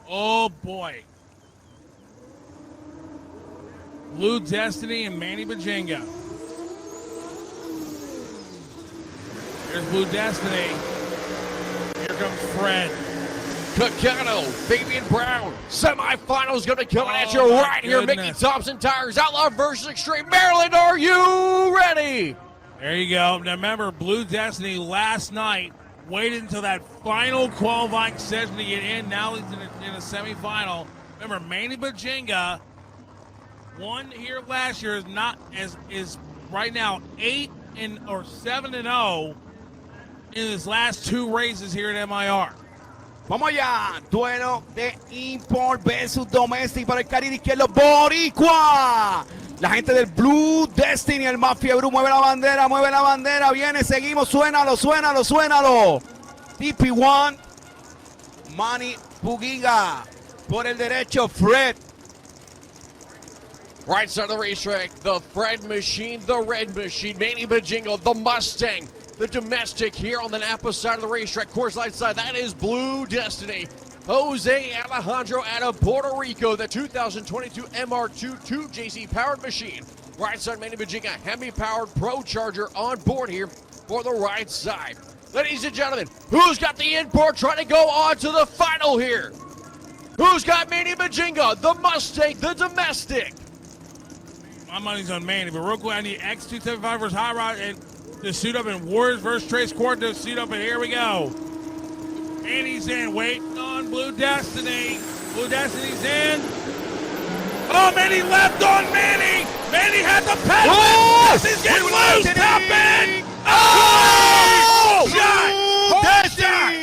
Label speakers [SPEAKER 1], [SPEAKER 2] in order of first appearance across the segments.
[SPEAKER 1] Oh, boy. Blue Destiny and Manny Bajinga. Here's Blue Destiny. Here comes Fred.
[SPEAKER 2] Cacano, Fabian Brown, semifinals going to be coming at you right here. Mickey Thompson Tires, Outlaw versus Extreme Maryland. Are you ready?
[SPEAKER 1] There you go. Now remember, Blue Destiny last night waited until that final qualifying session to get in. Now he's in a semifinal. Remember, Manny Bajinga won here last year. Is right now 7-0 in his last two races here at MIR.
[SPEAKER 3] Vamos allá, duelo de import versus domestic para el Caribe izquierdo, Boricua. La gente del Blue Destiny, el más fiebre, mueve la bandera, viene, seguimos, suénalo. TP1, Manny Bugiga, por el derecho, Fred.
[SPEAKER 2] Right side of the racetrack, the Fred machine, the red machine, Manny Bajinga, the Mustang, the domestic here on the Napa side of the racetrack, course line side, that is Blue Destiny. Jose Alejandro out of Puerto Rico, the 2022 MR2 2JZ powered machine. Right side, Manny Bajinga, Hemi-powered Pro Charger on board here for the right side. Ladies and gentlemen, who's got the import trying to go on to the final here? Who's got Manny Bajinga, the Mustang, the domestic?
[SPEAKER 1] My money's on Manny, but real quick, I need X275 versus Hot Rod and to suit up in Warriors versus Trace Court to suit up, and here we go. Manny's in, waiting on Blue Destiny. Blue Destiny's in. Oh, Manny left on Manny. Manny had the pedal.
[SPEAKER 2] Oh!
[SPEAKER 1] He's getting loose. Top end.
[SPEAKER 2] Oh!
[SPEAKER 1] Shot. Shot.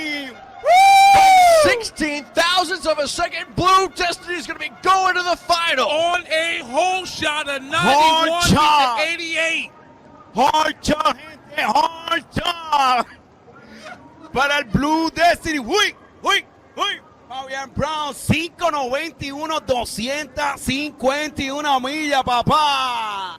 [SPEAKER 2] 16 thousandths of a second. Blue Destiny is going to be going to the final.
[SPEAKER 1] On a whole shot of 91 to 88.
[SPEAKER 3] Hard shot, gente, hard shot. Para el Blue Destiny. Uy. Fabian Brown, 591, 251 millas, papá.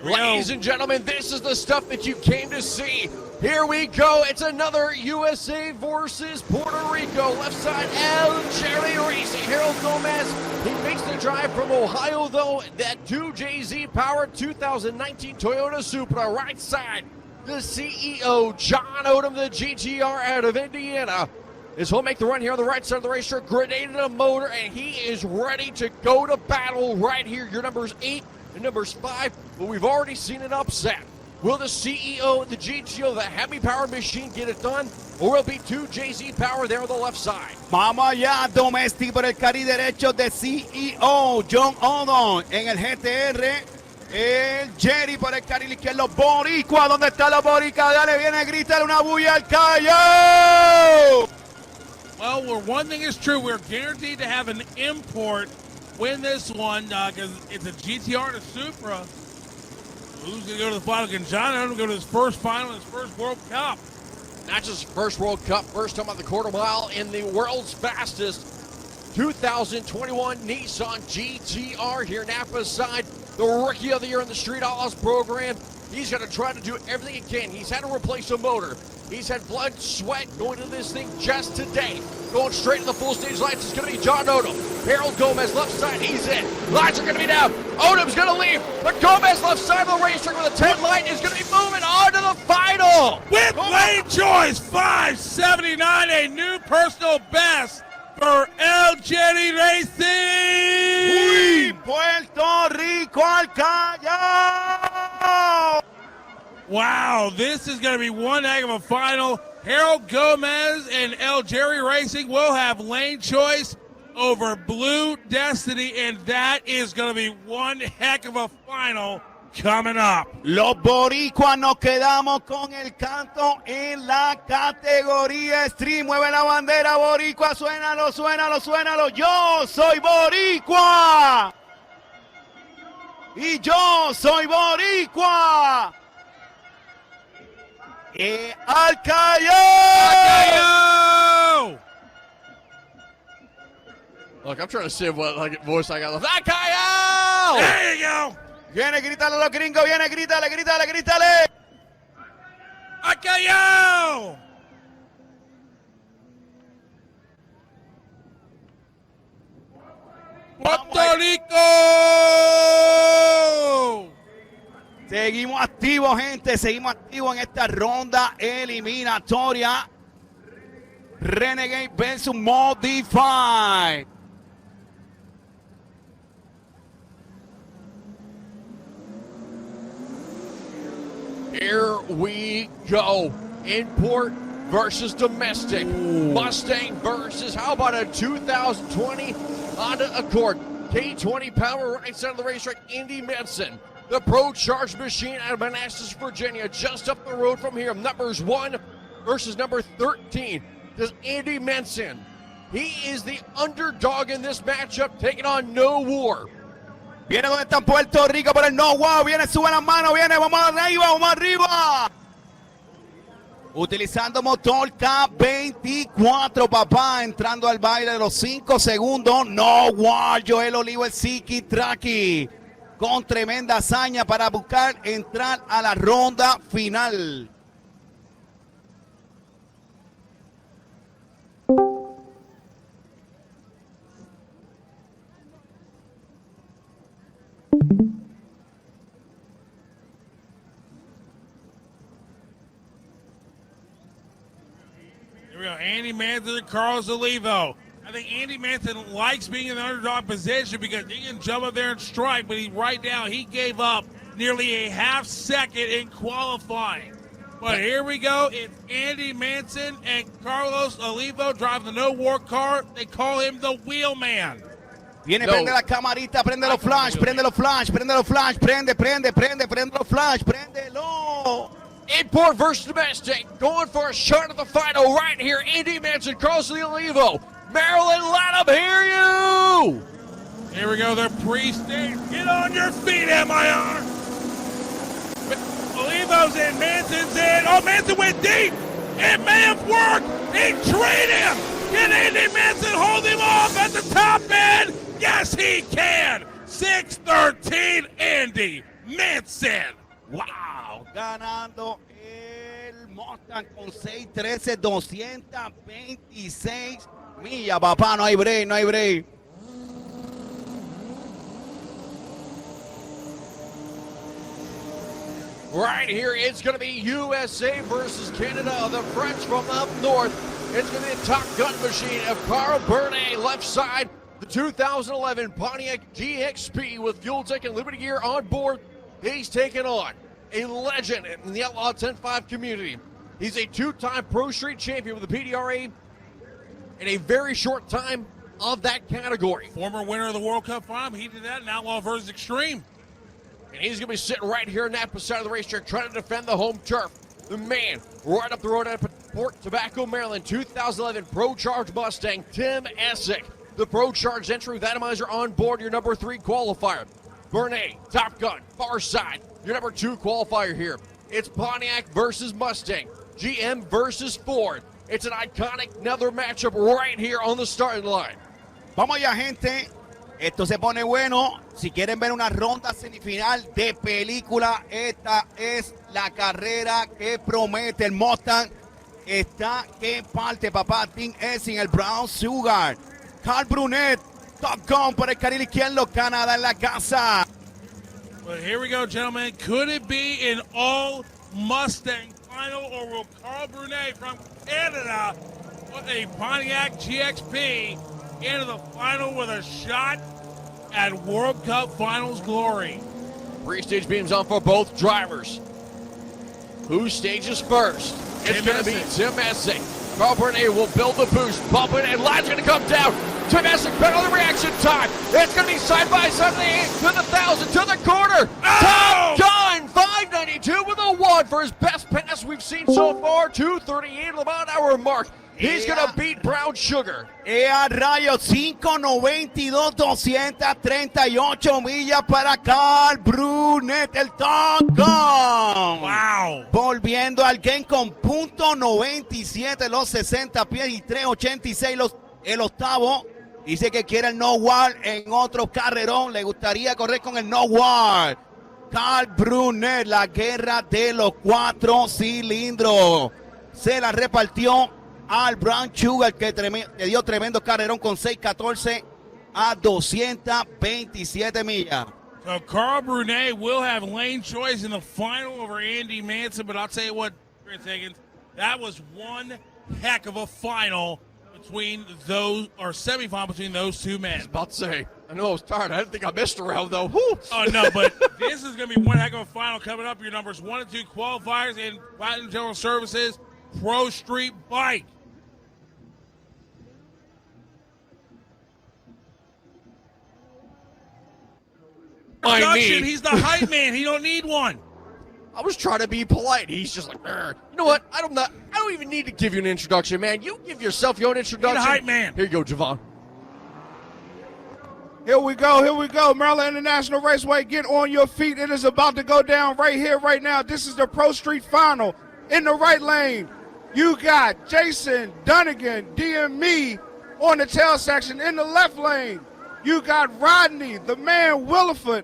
[SPEAKER 2] Ladies and gentlemen, this is the stuff that you came to see. Here we go. It's another USA versus Puerto Rico. Left side, El Cherry Racing. Harold Gomez, he makes the drive from Ohio, though. That 2JZ powered 2019 Toyota Supra. Right side, the CEO, John Odom, the GTR out of Indiana. He'll make the run here on the right side of the racetrack. Grenaded a motor, and he is ready to go to battle right here. Your numbers 8 and numbers 5, but we've already seen an upset. Will the CEO, the GTO, the Hemi-powered machine get it done, or will it be 2JZ power there on the left side?
[SPEAKER 3] Vamos allá, domestic por el cari derecho de CEO, John Odom. En el GTR, el Jerry por el carril izquierdo, Boricua. ¿Dónde está la Boricua? Dale, viene a gritar una bulla al Cayo.
[SPEAKER 1] Well, one thing is true. We're guaranteed to have an import win this one because it's a GTR to Supra. Who's going to go to the final? Can John Odom go to his first final, his first World Cup?
[SPEAKER 2] Not just first World Cup, first time on the quarter mile in the world's fastest 2021 Nissan GTR here, Napa's side. The Rookie of the Year in the Street Outlaws program. He's going to try to do everything he can. He's had to replace a motor. He's had blood, sweat going into this thing just today. Going straight to the full stage lights is going to be John Odom. Harold Gomez, left side, he's in. Lights are going to be down. Odom's going to leave. But Gomez, left side of the racetrack with a 10 light, is going to be moving on to the final.
[SPEAKER 1] With lane choice, 579, a new personal best for El Jerry Racing.
[SPEAKER 3] Uy, Puerto Rico al Callao.
[SPEAKER 1] Wow, this is going to be one heck of a final. Harold Gomez and El Jerry Racing will have lane choice over Blue Destiny, and that is going to be one heck of a final coming up.
[SPEAKER 3] Los boricuas nos quedamos con el canto en la categoría Stream. Mueve la bandera, boricua, suénalo. Yo soy boricua. Y yo soy boricua. ¡Al Callao!
[SPEAKER 2] Look, I'm trying to see what voice I got left. ¡Al Callao!
[SPEAKER 1] There you go.
[SPEAKER 3] Viene, grítale a los gringos, viene, grítale.
[SPEAKER 1] ¡Al cayó! ¡Puerto Rico!
[SPEAKER 3] Seguimos activos, gente. Seguimos activos en esta ronda eliminatoria. Renegade versus Modify.
[SPEAKER 2] Here we go. Import versus domestic.
[SPEAKER 3] Ooh.
[SPEAKER 2] Mustang versus, how about a 2020 Honda Accord. K20 power right side of the racetrack, Indy Manson. The Pro Charge machine out of Manassas, Virginia, just up the road from here. Numbers 1 versus number 13. This Andy Manson. He is the underdog in this matchup, taking on No War.
[SPEAKER 3] Viene donde está Puerto Rico por el no wow. Viene, sube las manos, viene, vamos arriba, vamos arriba. Utilizando motor K24, papá, entrando al baile de los 5 segundos. No wow, Joel Olivo, el Siki Traki. Con tremenda hazaña para buscar entrar a la ronda final.
[SPEAKER 1] Here we go. Andy Manson and Carlos Olivo. I think Andy Manson likes being in the underdog position because he can jump up there and strike, but right now he gave up nearly a half second in qualifying. But here we go. It's Andy Manson and Carlos Olivo driving the No War car. They call him the Wheelman.
[SPEAKER 3] Viene, no. Prende la camarita, prende los flash, prende los flash, prende los flash, prende los flash, prendelo.
[SPEAKER 2] Import versus domestic, going for a shot at the final right here. Andy Manson, Carlos Olivo. Maryland, let them hear you!
[SPEAKER 1] Here we go, they're pre-stage. Get on your feet, MIR! Olivo's in, Manson's in. Oh, Manson went deep! It may have worked! He treated him! Can Andy Manson hold him off at the top end? Yes, he can! 6-13, Andy Manson!
[SPEAKER 3] Wow, ganando el Mustang con 6-13, 226 millas, papá, no hay break, no hay break.
[SPEAKER 2] Right here, it's going to be USA versus Canada, the French from up north. It's going to be a Top Gun machine of Carl Bernay, left side, the 2011 Pontiac GXP with fuel tank and Liberty gear on board. He's taken on a legend in the Outlaw 10-5 community. He's a two-time Pro Street champion with the PDRA in a very short time of that category.
[SPEAKER 1] Former winner of the World Cup final, he did that in Outlaw versus Extreme.
[SPEAKER 2] And he's going to be sitting right here in that side of the racetrack trying to defend the home turf. The man right up the road at Port Tobacco, Maryland, 2011 Pro Charge Mustang, Tim Essick. The Pro Charge entry with atomizer on board, your number 3 qualifier. Bernay, Top Gun, far side, your number 2 qualifier here. It's Pontiac versus Mustang, GM versus Ford. It's an iconic another matchup right here on the starting line.
[SPEAKER 3] Vamos allá, gente. Esto se pone bueno. Si quieren ver una ronda semifinal de película, esta es la carrera que promete. El Mustang está que parte, papá. Team Essick, el Brown Sugar. Carl Brunet, Top Gun por el carril izquierdo. Canadá en la casa.
[SPEAKER 1] Well, here we go, gentlemen. Could it be an all Mustang final, or will Carl Bernay from Canada with a Pontiac GXP into the final with a shot at World Cup Finals glory?
[SPEAKER 2] Pre-stage beams on for both drivers. Who stages first? It's going to be Tim Essick. Carl Bernay will build the boost, bump it, and line's going to come down. Tim Essick, penalty reaction time. It's going to be side by side to the 8, to the 1,000, to the quarter.
[SPEAKER 1] Oh!
[SPEAKER 2] Top Gun, 592 with a 1 for his best pass we've seen so far. 238 on the mile-an-hour mark. He's going to beat Brown Sugar.
[SPEAKER 3] A rayos, 592, 238 millas para Carl Brunet, el Top Gun.
[SPEAKER 1] Wow.
[SPEAKER 3] Volviendo al game con .97 los 60 pies y 386 el octavo. Dice que quiere el no wall en otro carrerón. Le gustaría correr con el no wall. Carl Brunet, la guerra de los 4 cilindros. Se la repartió al Brown Sugar, que le dio tremendo carrerón con 6:14 a 227 millas.
[SPEAKER 1] So Carl Brunet will have lane choice in the final over Andy Manson, but I'll tell you what, Chris Higgins, that was one heck of a final between those, or semifinal between those two men.
[SPEAKER 2] I was about to say, I know I was tired. I didn't think I missed a round, though. Whew.
[SPEAKER 1] Oh, no, but this is going to be one heck of a final coming up. Your numbers 1 and 2 qualifiers in Platinum General Services Pro Street Bike. Production, he's the hype man. He don't need one.
[SPEAKER 2] I was trying to be polite. He's just like, "Arr." You know what? I don't even need to give you an introduction, man. You give yourself your own introduction.
[SPEAKER 1] You're the hype man.
[SPEAKER 2] Here you go, Javon.
[SPEAKER 4] Here we go. Maryland International Raceway, get on your feet. It is about to go down right here, right now. This is the Pro Street Final. In the right lane, you got Jason Dunnigan, DME, on the tail section. In the left lane, you got Rodney, the man Williford.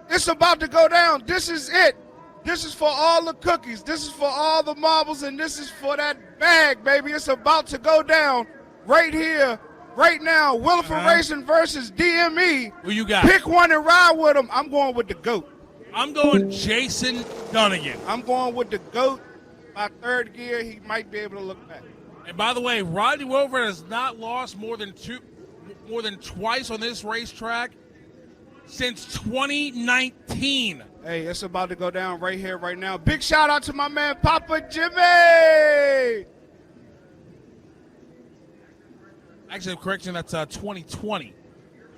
[SPEAKER 4] It's about to go down. This is it. This is for all the cookies. This is for all the marbles, and this is for that bag, baby. It's about to go down right here, right now. Williford Racing versus DME.
[SPEAKER 1] Who you got?
[SPEAKER 4] Pick one and ride with them. I'm going with the GOAT.
[SPEAKER 1] I'm going Jason Dunnigan.
[SPEAKER 4] I'm going with the GOAT. My third gear, he might be able to look back.
[SPEAKER 1] And by the way, Rodney Williford has not lost more than twice on this racetrack since 2019.
[SPEAKER 4] Hey, it's about to go down right here, right now. Big shout out to my man, Papa Jimmy.
[SPEAKER 1] Actually, correction, that's 2020.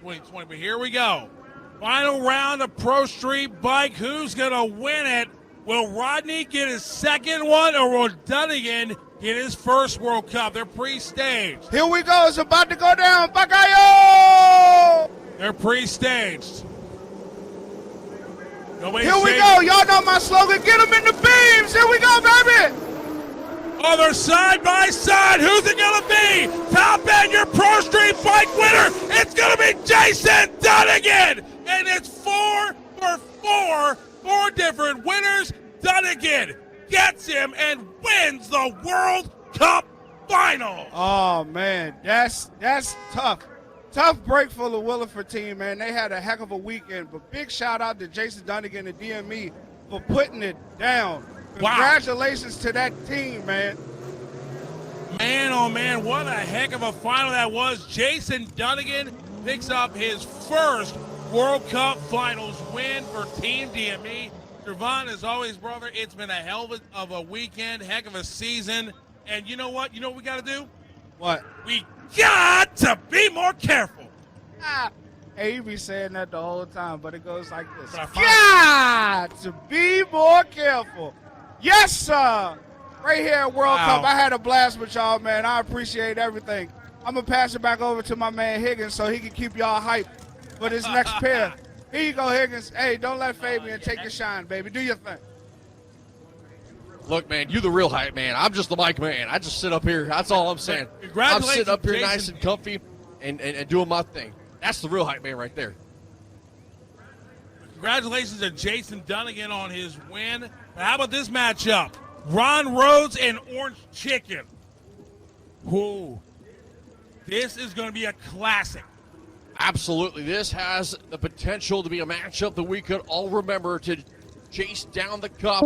[SPEAKER 1] 2020, but here we go. Final round of Pro Street Bike. Who's going to win it? Will Rodney get his second one, or will Dunnigan get his first World Cup? They're pre-staged.
[SPEAKER 4] Here we go. It's about to go down. Bakayo!
[SPEAKER 1] They're pre-staged.
[SPEAKER 4] Here we go. Y'all know my slogan. Get them in the beams. Here we go, baby.
[SPEAKER 1] Oh, they're side by side. Who's it going to be? Top end, your Pro Street Bike winner. It's going to be Jason Dunnigan. And it's 4 for 4. 4 different winners. Dunnigan gets him and wins the World Cup final.
[SPEAKER 4] Oh, man. That's tough. Tough break for the Williford team, man. They had a heck of a weekend. But big shout out to Jason Dunnigan and DME for putting it down. Congratulations to that team, man.
[SPEAKER 1] Man, oh man, what a heck of a final that was. Jason Dunnigan picks up his first World Cup Finals win for Team DME. Trevon, as always, brother, it's been a hell of a weekend, heck of a season. And you know what? You know what we got to do?
[SPEAKER 4] What?
[SPEAKER 1] We got to be more careful.
[SPEAKER 4] Hey, you be saying that the whole time, but it goes like this. Got to be more careful. Yes, sir. Right here at World Cup, I had a blast with y'all, man. I appreciate everything. I'm going to pass it back over to my man Higgins so he can keep y'all hyped for this next pair. Here you go, Higgins. Hey, don't let Fabian take your shine, baby. Do your thing.
[SPEAKER 2] Look, man, you the real hype man. I'm just the mic man. I just sit up here. That's all I'm saying. I'm sitting up here
[SPEAKER 1] Jason.
[SPEAKER 2] nice and comfy and doing my thing. That's the real hype man right there.
[SPEAKER 1] Congratulations to Jason Dunnigan on his win. But how about this matchup? Ron Rhodes and Orange Chicken. Whoa. This is going to be a classic.
[SPEAKER 2] Absolutely. This has the potential to be a matchup that we could all remember to chase down the cup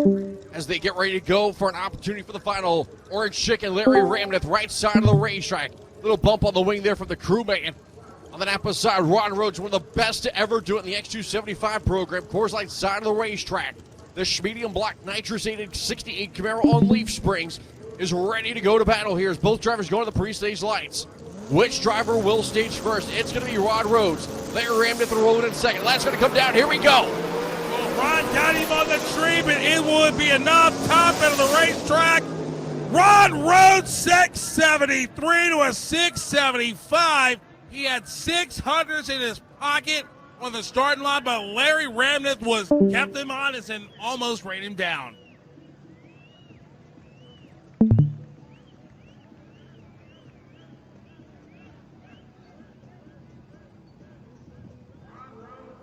[SPEAKER 2] as they get ready to go for an opportunity for the final. Orange Chicken, Larry Ramneth, right side of the racetrack. Little bump on the wing there from the crewman. On the Napa side, Ron Rhodes, one of the best to ever do it in the X275 program. Coors Light side of the racetrack. The medium block nitrosated 68 Camaro on leaf springs is ready to go to battle here as both drivers go to the pre-stage lights. Which driver will stage first? It's going to be Ron Rhodes. Larry Ramneth rolling in second. That's going to come down. Here we go.
[SPEAKER 1] Well, Ron got him on the tree, but it would be enough. Top end of the racetrack. Ron Rhodes, 673 to a 675. He had 600s in his pocket on the starting line, but Larry Ramneth kept him honest and almost ran him down.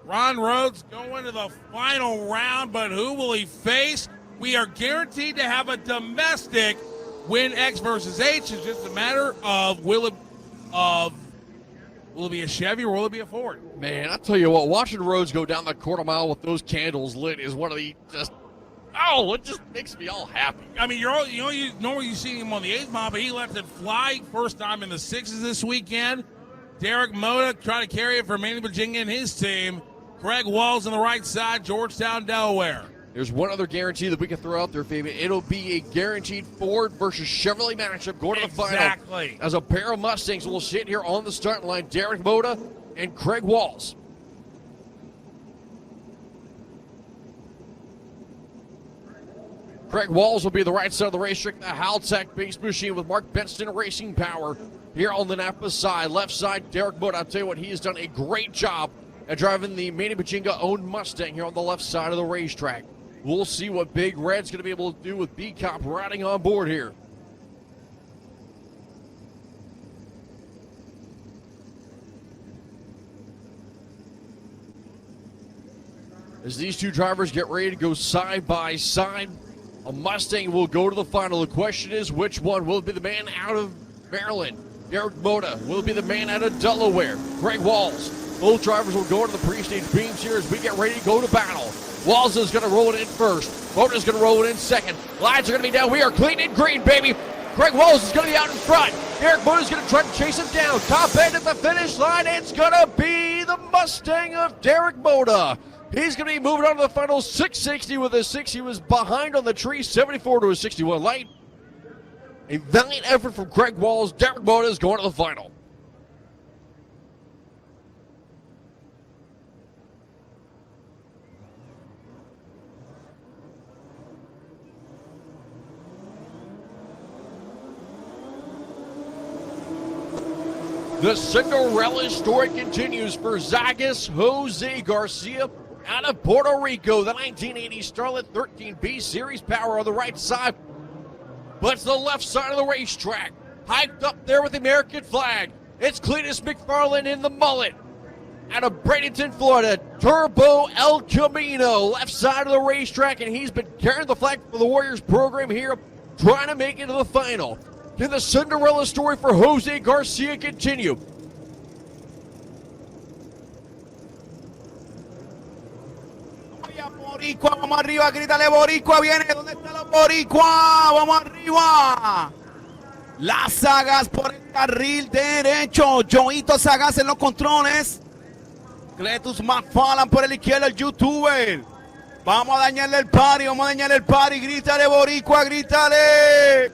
[SPEAKER 1] Ron Rhodes going to the final round, but who will he face? We are guaranteed to have a domestic win X versus H. It's just a matter of will it be a Chevy or will it be a Ford?
[SPEAKER 2] Man, I tell you what, watching Rhodes go down the quarter mile with those candles lit is one of the it just makes me all happy.
[SPEAKER 1] I mean, normally you see him on the 8th mile, but he left it fly first time in the 6s this weekend. Derek Boda trying to carry it for Manny Virginia and his team. Craig Walls on the right side, Georgetown, Delaware.
[SPEAKER 2] There's one other guarantee that we can throw out there, Fabian. It'll be a guaranteed Ford versus Chevrolet matchup going to the final.
[SPEAKER 1] Exactly.
[SPEAKER 2] As a pair of Mustangs will sit here on the starting line, Derek Boda and Craig Walls. Craig Walls will be the right side of the racetrack, the Haltech base machine with Mark Benston Racing Power here on the Napa side. Left side, Derek Boda. I'll tell you what, he has done a great job at driving the Manny Virginia-owned Mustang here on the left side of the racetrack. We'll see what Big Red's going to be able to do with B-Cop riding on board here. As these two drivers get ready to go side by side, a Mustang will go to the final. The question is, which one will be the man out of Maryland? Derek Boda will be the man out of Delaware. Craig Walls. Both drivers will go into the pre-stage beams here as we get ready to go to battle. Walls is going to roll it in first. Boda's going to roll it in second. Lines are going to be down. We are clean and green, baby. Craig Walls is going to be out in front. Derek Boda's going to try to chase him down. Top end at the finish line. It's going to be the Mustang of Derek Boda. He's going to be moving on to the final 660 with a 6. He was behind on the tree, 74 to a 61 light. A valiant effort from Craig Walls. Derek Boda is going to the final. The Cinderella story continues for Zagas Jose Garcia out of Puerto Rico. The 1980 Starlet 13B Series power on the right side. But it's the left side of the racetrack. Hyped up there with the American flag. It's Cletus McFarland in the mullet. Out of Bradenton, Florida, Turbo El Camino. Left side of the racetrack, and he's been carrying the flag for the Warriors program here, trying to make it to the final. Can the Cinderella story for Jose Garcia continue?
[SPEAKER 3] Boricua, vamos arriba, grítale Boricua, viene, ¿dónde están los Boricua? Vamos arriba. Las Sagas por el carril derecho, Joito Sagas en los controles. Cletus McFarland por el izquierdo, el youtuber. Vamos a dañarle el party, grítale Boricua, grítale.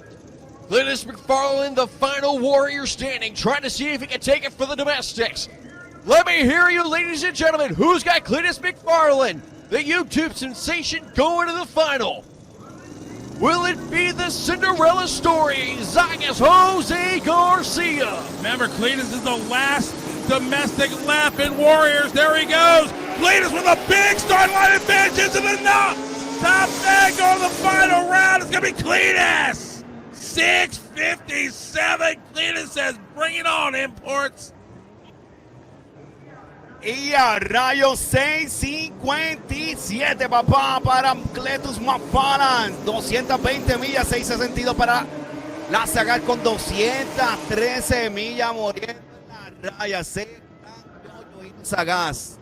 [SPEAKER 2] Cletus McFarland, the final warrior standing, trying to see if he can take it for the domestics. Let me hear you, ladies and gentlemen. Who's got Cletus McFarland, the YouTube sensation, going to the final? Will it be the Cinderella story, Zagas Jose Garcia?
[SPEAKER 1] Remember, Cletus is the last domestic lap in Warriors. There he goes. Cletus with a big start line advantage into the top 10 going to the final round. It's going to be Cletus. 6:57. Cletus says, bring it on, imports.
[SPEAKER 3] Y a rayos 6:57, papá, para Cletus McFarland. 220 millas, 6:62 para la Sagar con 213 millas muriendo en la raya. Sagaz.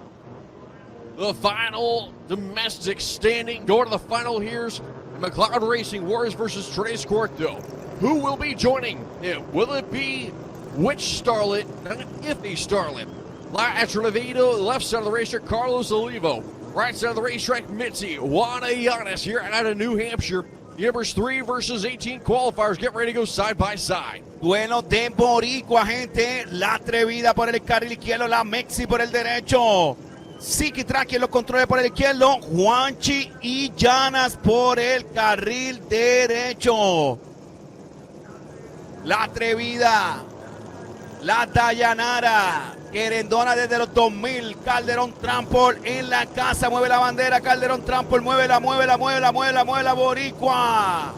[SPEAKER 2] The final domestic standing, going to the final. Here's McLeod Racing, Warriors versus Tres Cuarto. Who will be joining him? Will it be which Starlet? Not if a Starlet. Atrevido, left side of the racetrack, Carlos Olivo. Right side of the racetrack, Mitzi Wanayanis here out of New Hampshire. The numbers 3 versus 18 qualifiers. Get ready to go side by side.
[SPEAKER 3] Duelo de Boricua, gente. La Atrevida por el carril izquierdo, la Mexi por el derecho. Siki Traki en los controles por el izquierdo. Juanchi y Llanas por el carril derecho. La Atrevida. La Dayanara. Querendona desde los 2000. Calderón Trampol en la casa. Mueve la bandera. Calderón Trampol. Muévela, muévela, muévela, muévela, muévela, Boricua.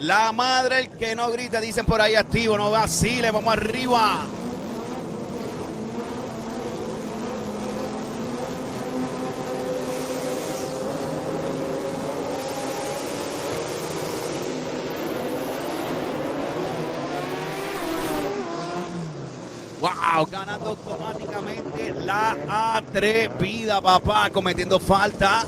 [SPEAKER 3] La madre el que no grita, dicen por ahí activo, no vacile, vamos arriba. Wow, ganando automáticamente la atrevida, papá, cometiendo falta.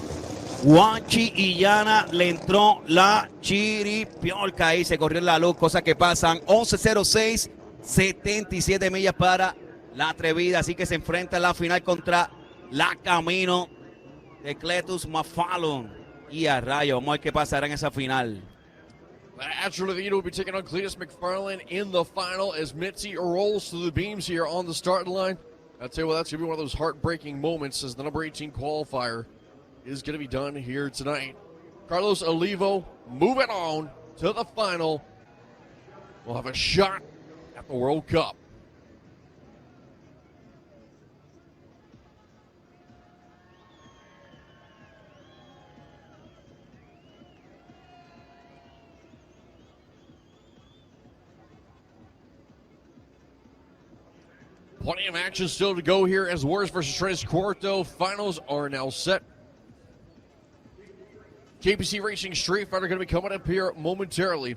[SPEAKER 3] Guanchi y Yana le entró la chiripiolca ahí, se corrió la luz, cosas que pasan. 11.06, 77 millas para la atrevida, así que se enfrenta en la final contra la Camino de Cletus McFarland. Y a rayo, vamos a ver qué pasará en esa final.
[SPEAKER 2] Naturally, will be taking on Cletus McFarland in the final as Mitzi rolls through the beams here on the starting line. I'll tell you what, that's going to be one of those heartbreaking moments as the number 18 qualifier is going to be done here tonight. Carlos Olivo moving on to the final. We'll have a shot at the World Cup. Plenty of action still to go here as Warriors versus Tres Cuarto finals are now set. KPC Racing Street Fighter going to be coming up here momentarily.